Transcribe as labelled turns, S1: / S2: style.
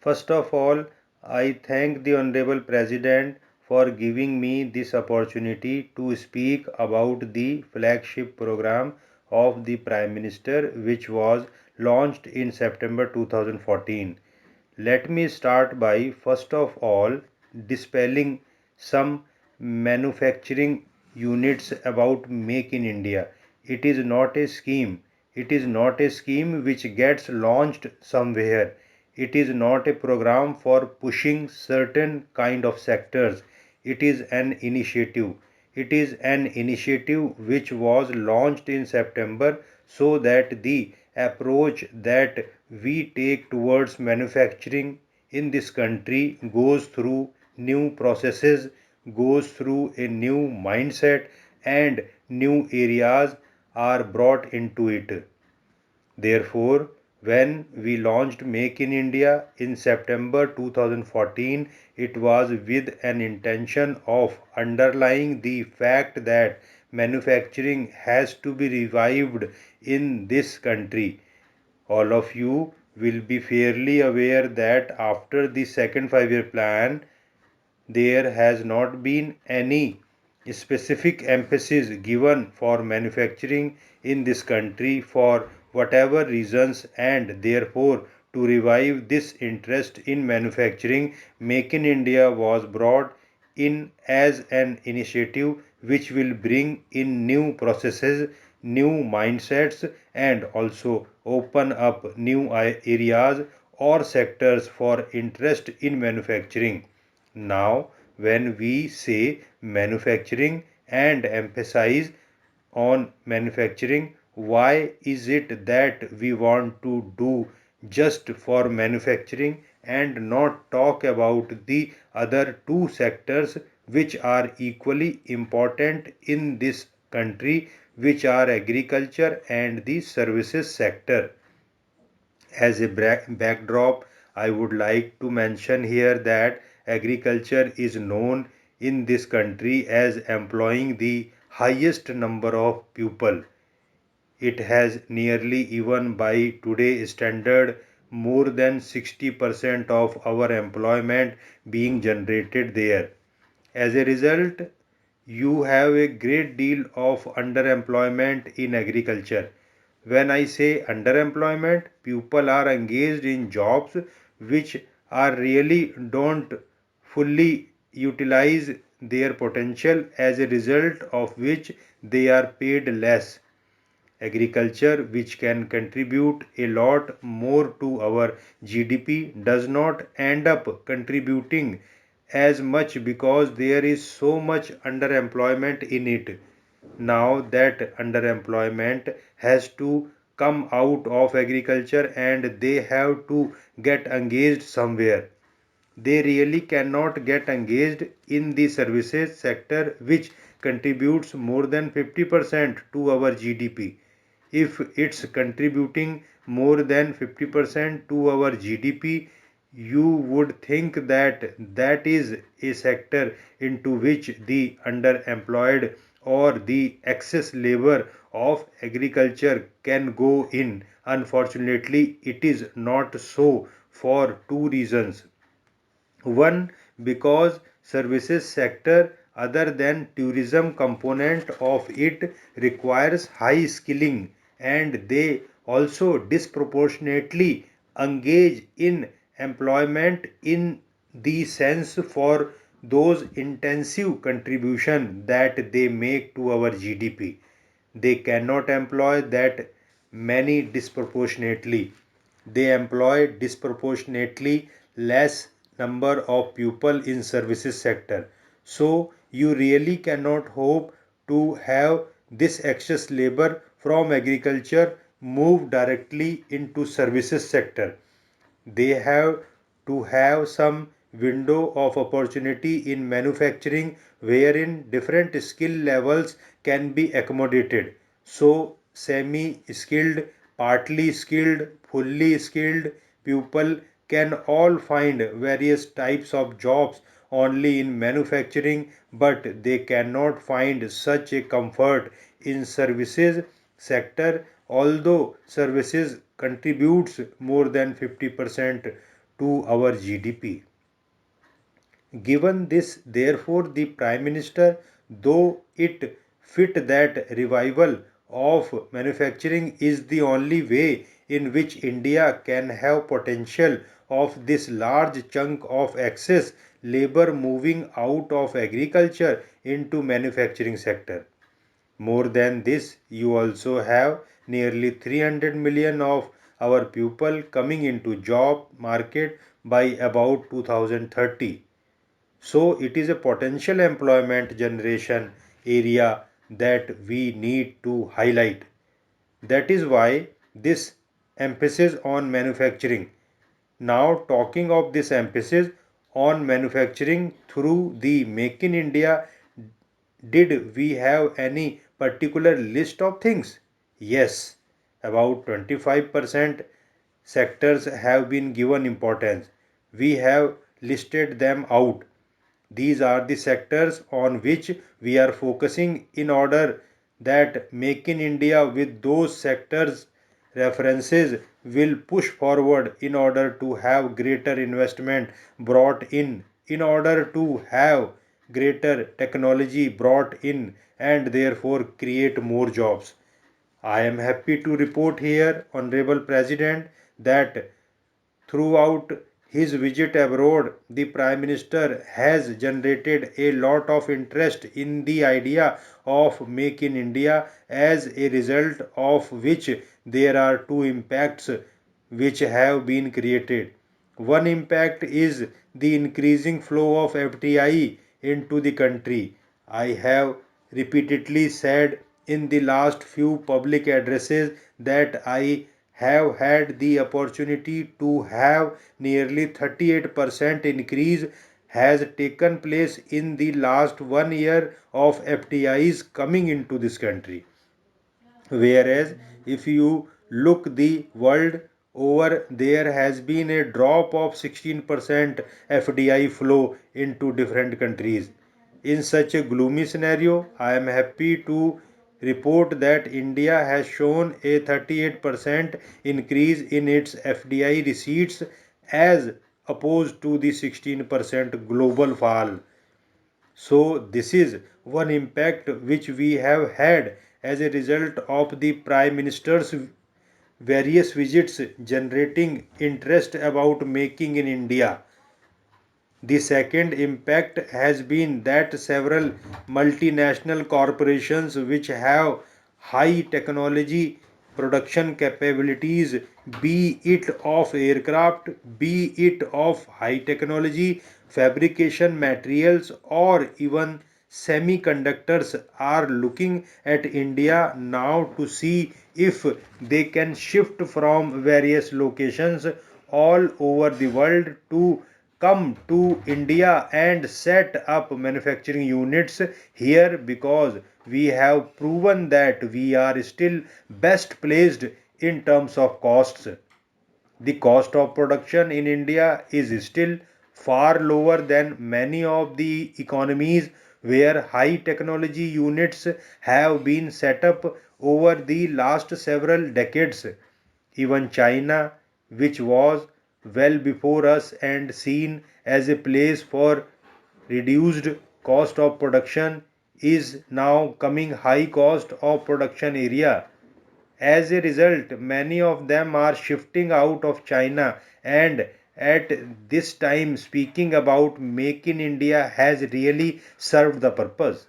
S1: First of all, I thank the Honorable President for giving me this opportunity to speak about the flagship program of the Prime Minister, which was launched in September 2014. Let me start by first of all dispelling some manufacturing units about Make in India. It is not a scheme. It is not a scheme which gets launched somewhere. It is not a program for pushing certain kind of sectors. It is an initiative. It is an initiative which was launched in September so that the approach that we take towards manufacturing in this country goes through new processes, goes through a new mindset, and new areas are brought into it. Therefore, when we launched Make in India in September 2014, it was with an intention of underlying the fact that manufacturing has to be revived in this country. All of you will be fairly aware that after the second 5 year plan, there has not been any specific emphasis given for manufacturing in this country for whatever reasons, and therefore to revive this interest in manufacturing, Make in India was brought in as an initiative which will bring in new processes, new mindsets, and also open up new areas or sectors for interest in manufacturing. Now, when we say manufacturing and emphasize on manufacturing, why is it that we want to do just for manufacturing and not talk about the other two sectors which are equally important in this country, which are agriculture and the services sector? As a backdrop, I would like to mention here that agriculture is known in this country as employing the highest number of people. It has nearly, even by today's standard, more than 60% of our employment being generated there. As a result, you have a great deal of underemployment in agriculture. When I say underemployment, people are engaged in jobs which are really don't fully utilize their potential, as a result of which they are paid less. Agriculture, which can contribute a lot more to our GDP, does not end up contributing as much because there is so much underemployment in it. Now that underemployment has to come out of agriculture and they have to get engaged somewhere. They really cannot get engaged in the services sector, which contributes more than 50% to our GDP. If it's contributing more than 50% to our GDP, you would think that that is a sector into which the underemployed or the excess labor of agriculture can go in. Unfortunately, it is not so for two reasons. One, because services sector other than tourism component of it requires high skilling, and they also disproportionately engage in employment in the sense for those intensive contribution that they make to our GDP. They cannot employ that many disproportionately. They employ disproportionately less number of people in services sector. So you really cannot hope to have this excess labor from agriculture move directly into services sector. They have to have some window of opportunity in manufacturing wherein different skill levels can be accommodated. So semi skilled, partly skilled, fully skilled people can all find various types of jobs only in manufacturing, but they cannot find such a comfort in services sector, although services contributes more than 50% to our GDP. Given this, therefore, the Prime Minister, though it fit that revival of manufacturing is the only way in which India can have potential of this large chunk of excess labor moving out of agriculture into manufacturing sector. More than this, you also have nearly 300 million of our people coming into job market by about 2030. So it is a potential employment generation area that we need to highlight. That is why this emphasis on manufacturing. Now, talking of this emphasis on manufacturing through the Make in India, did we have any particular list of things? Yes, about 25% sectors have been given importance. We have listed them out. These are the sectors on which we are focusing in order that Make in India with those sectors references will push forward in order to have greater investment brought in order to have greater technology brought in, and therefore create more jobs. I am happy to report here, Honorable President, that throughout his visit abroad, the Prime Minister has generated a lot of interest in the idea of Make in India, as a result of which there are two impacts which have been created. One impact is the increasing flow of FDI into the country. I have repeatedly said in the last few public addresses that I have had the opportunity to have nearly 38% increase has taken place in the last 1 year of FDIs coming into this country. Whereas if you look the world over, there has been a drop of 16% FDI flow into different countries. In such a gloomy scenario, I am happy to report that India has shown a 38% increase in its FDI receipts as opposed to the 16% global fall. So, this is one impact which we have had as a result of the Prime Minister's various visits generating interest about making in India. The second impact has been that several multinational corporations which have high technology production capabilities, be it of aircraft, be it of high technology fabrication materials, or even semiconductors, are looking at India now to see if they can shift from various locations all over the world to come to India and set up manufacturing units here, because we have proven that we are still best placed in terms of costs. The cost of production in India is still far lower than many of the economies where high technology units have been set up over the last several decades. Even China, which was well before us and seen as a place for reduced cost of production, is now coming high cost of production area. As a result, many of them are shifting out of China, and at this time, speaking about Make in India has really served the purpose.